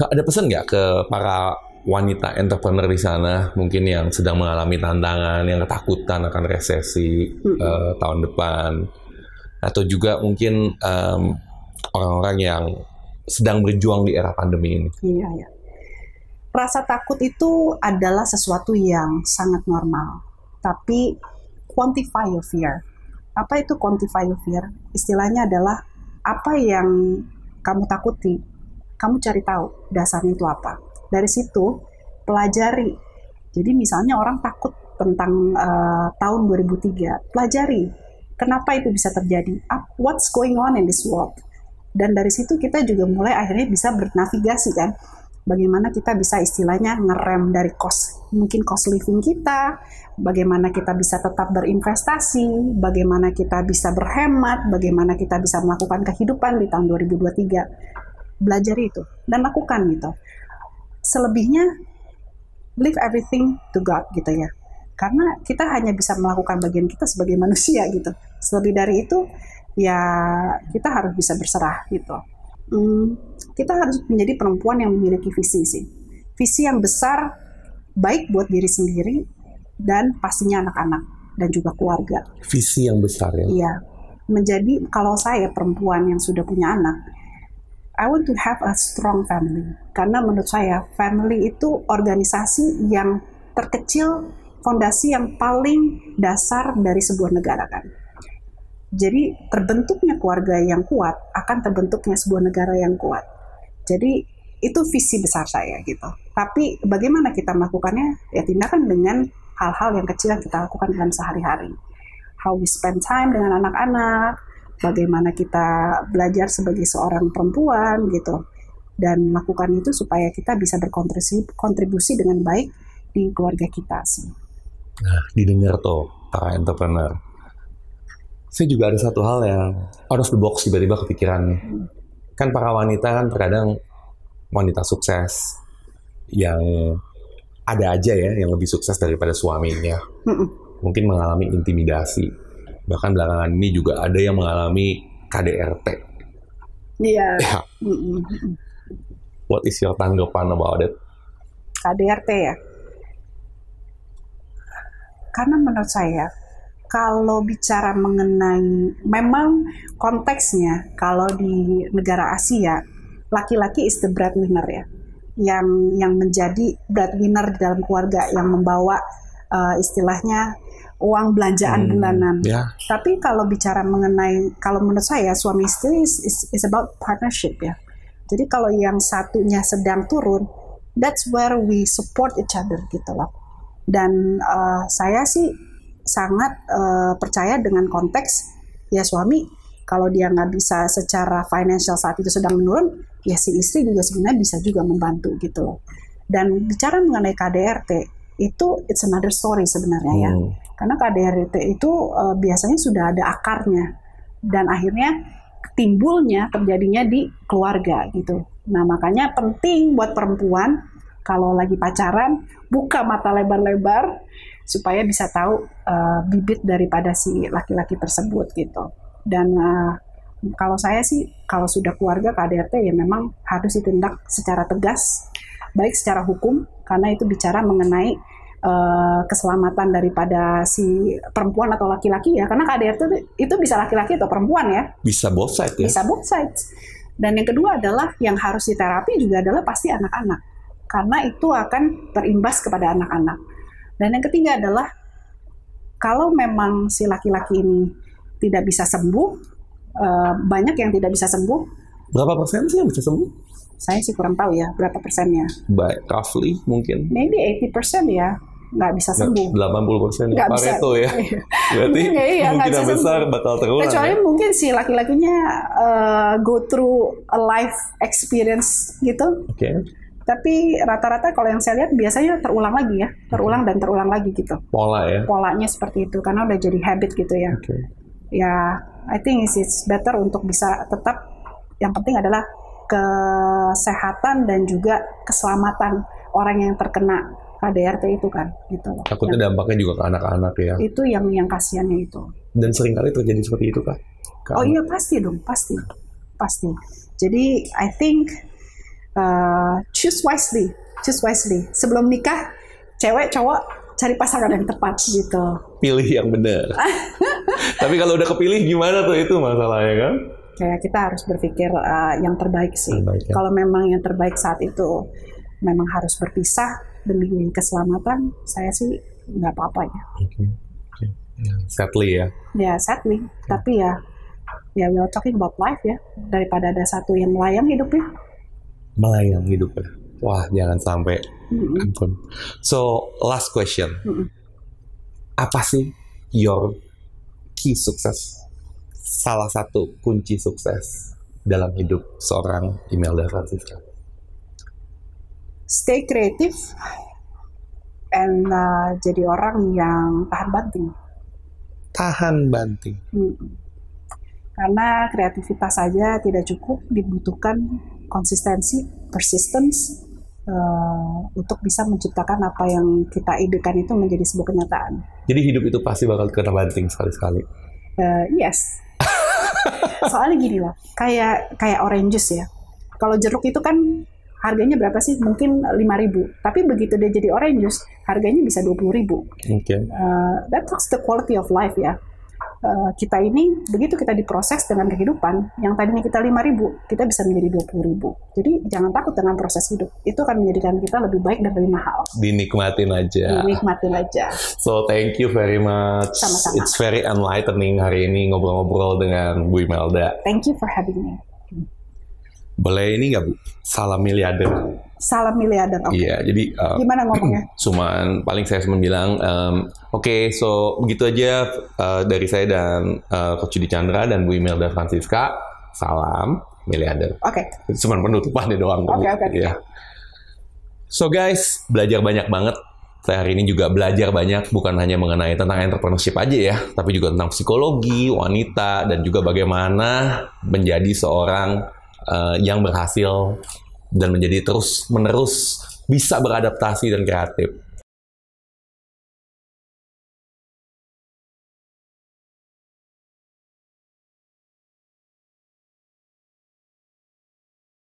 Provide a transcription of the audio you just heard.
Ada pesan nggak ke para wanita entrepreneur di sana, mungkin yang sedang mengalami tantangan, yang ketakutan akan resesi tahun depan, atau juga mungkin orang-orang yang sedang berjuang di era pandemi ini? Iya, ya. Rasa takut itu adalah sesuatu yang sangat normal, tapi quantify your fear. Apa itu quantify your fear? Istilahnya adalah apa yang kamu takuti, kamu cari tahu dasarnya itu apa. Dari situ pelajari. Jadi misalnya orang takut tentang tahun 2003, pelajari kenapa itu bisa terjadi, what's going on in this world. Dan dari situ kita juga mulai akhirnya bisa bernavigasi kan. Bagaimana kita bisa istilahnya ngerem dari mungkin cost living kita, bagaimana kita bisa tetap berinvestasi, bagaimana kita bisa berhemat, bagaimana kita bisa melakukan kehidupan di tahun 2023. Belajar itu dan lakukan gitu. Selebihnya leave everything to God gitu ya. Karena kita hanya bisa melakukan bagian kita sebagai manusia gitu. Selebih dari itu ya kita harus bisa berserah gitu. Kita harus menjadi perempuan yang memiliki visi sih. Visi yang besar, baik buat diri sendiri dan pastinya anak-anak dan juga keluarga. Visi yang besar ya? Iya. Menjadi, kalau saya perempuan yang sudah punya anak, I want to have a strong family. Karena menurut saya, family itu organisasi yang terkecil, fondasi yang paling dasar dari sebuah negara kan. Jadi terbentuknya keluarga yang kuat akan terbentuknya sebuah negara yang kuat. Jadi itu visi besar saya gitu. Tapi bagaimana kita melakukannya? Ya tindakan dengan hal-hal yang kecil yang kita lakukan dalam sehari-hari. How we spend time dengan anak-anak, bagaimana kita belajar sebagai seorang perempuan gitu. Dan lakukan itu supaya kita bisa berkontribusi dengan baik di keluarga kita sih. Nah, didengar tuh para entrepreneur. Saya juga ada satu hal yang out of the box tiba-tiba kepikiran nih. Kan para wanita kan terkadang wanita sukses yang ada aja ya yang lebih sukses daripada suaminya. Mungkin mengalami intimidasi. Bahkan belakangan ini juga ada yang mengalami KDRT. Iya. Ya. What is your tanggapan about it? KDRT ya. Karena menurut saya kalau bicara mengenai, memang konteksnya kalau di negara Asia, laki-laki is the breadwinner ya, yang menjadi breadwinner di dalam keluarga, yang membawa istilahnya uang belanjaan bulanan. Yeah. Tapi kalau bicara mengenai, kalau menurut saya suami istri is about partnership ya. Jadi kalau yang satunya sedang turun, that's where we support each other gitu loh. Dan saya sih sangat percaya dengan konteks ya suami kalau dia nggak bisa secara financial saat itu sedang menurun, ya si istri juga sebenarnya bisa juga membantu gitu loh. Dan bicara mengenai KDRT itu it's another story sebenarnya ya, karena KDRT itu biasanya sudah ada akarnya dan akhirnya timbulnya terjadinya di keluarga gitu. Nah makanya penting buat perempuan kalau lagi pacaran buka mata lebar-lebar supaya bisa tahu bibit daripada si laki-laki tersebut gitu. Dan kalau saya sih, kalau sudah keluarga KDRT ya memang harus ditindak secara tegas, baik secara hukum, karena itu bicara mengenai keselamatan daripada si perempuan atau laki-laki ya, karena KDRT itu bisa laki-laki atau perempuan ya. Bisa both sides ya? Bisa both sides. Dan yang kedua adalah yang harus diterapi juga adalah pasti anak-anak, karena itu akan berimbas kepada anak-anak. Dan yang ketiga adalah kalau memang si laki-laki ini tidak bisa sembuh, banyak yang tidak bisa sembuh. Berapa persen sih yang bisa sembuh? Saya sih kurang tahu ya berapa persennya. By roughly mungkin. Maybe 80% ya nggak bisa sembuh. 80% nggak Pareto bisa. Ya. Berarti iya, kemungkinan besar bakal terulang. Kecuali ya? mungkin si laki-lakinya go through a life experience gitu. Oke. Tapi rata-rata kalau yang saya lihat biasanya terulang lagi ya, terulang dan terulang lagi gitu. Pola ya? Polanya seperti itu, karena udah jadi habit gitu ya. Okay. Ya, I think it's better untuk bisa tetap, yang penting adalah kesehatan dan juga keselamatan orang yang terkena KDRT itu kan, gitu loh. Takutnya dampaknya juga ke anak-anak ya? Itu yang kasihannya itu. Dan seringkali terjadi seperti itu Kak? Oh iya pasti dong, pasti. Jadi I think choose wisely. Sebelum nikah, cewek cowok cari pasangan yang tepat gitu. Pilih yang benar. Tapi kalau udah kepilih gimana tuh, itu masalahnya kan? Kayak kita harus berpikir yang terbaik sih. Terbaik, ya. Kalau memang yang terbaik saat itu memang harus berpisah demi keselamatan, saya sih nggak apa-apa ya. Okay. Sadly ya. Ya sadly, tapi ya we are talking about life ya. Daripada ada satu yang melayang hidupnya. Melayang hidupnya. Wah, jangan sampai. Ampun. So, last question. Apa sih your key sukses? Salah satu kunci sukses dalam hidup seorang Imelda Francisca. Stay creative and jadi orang yang tahan banting. Tahan banting. Karena kreativitas saja tidak cukup, dibutuhkan konsistensi, persistence untuk bisa menciptakan apa yang kita idekan itu menjadi sebuah kenyataan. Jadi hidup itu pasti bakal kena banting sekali-sekali. Yes. Soalnya gini loh, kayak orange juice ya. Kalau jeruk itu kan harganya berapa sih? Mungkin 5.000. Tapi begitu dia jadi orange juice, harganya bisa 20.000. Okay. That's the quality of life ya. Kita ini begitu kita diproses dengan kehidupan, yang tadinya kita 5.000, kita bisa menjadi 20.000. Jadi jangan takut dengan proses hidup. Itu akan menjadikan kita lebih baik dan lebih mahal. Dinikmatin aja. So thank you very much. Sama-sama. It's very enlightening hari ini ngobrol-ngobrol dengan Bu Imelda. Thank you for having me. Boleh ini nggak Bu? Salam miliarder. Salam miliarder, oke. Iya, jadi gimana ngomongnya? Cuman paling saya cuma bilang, oke, so begitu aja dari saya dan Coach Yudi Chandra dan Bu Imelda Francisca. Salam miliarder. Oke. Cuman penutupannya doang. Oke. Ya. So guys, belajar banyak banget. Saya hari ini juga belajar banyak, bukan hanya mengenai tentang entrepreneurship aja ya, tapi juga tentang psikologi, wanita, dan juga bagaimana menjadi seorang yang berhasil dan menjadi terus-menerus bisa beradaptasi dan kreatif.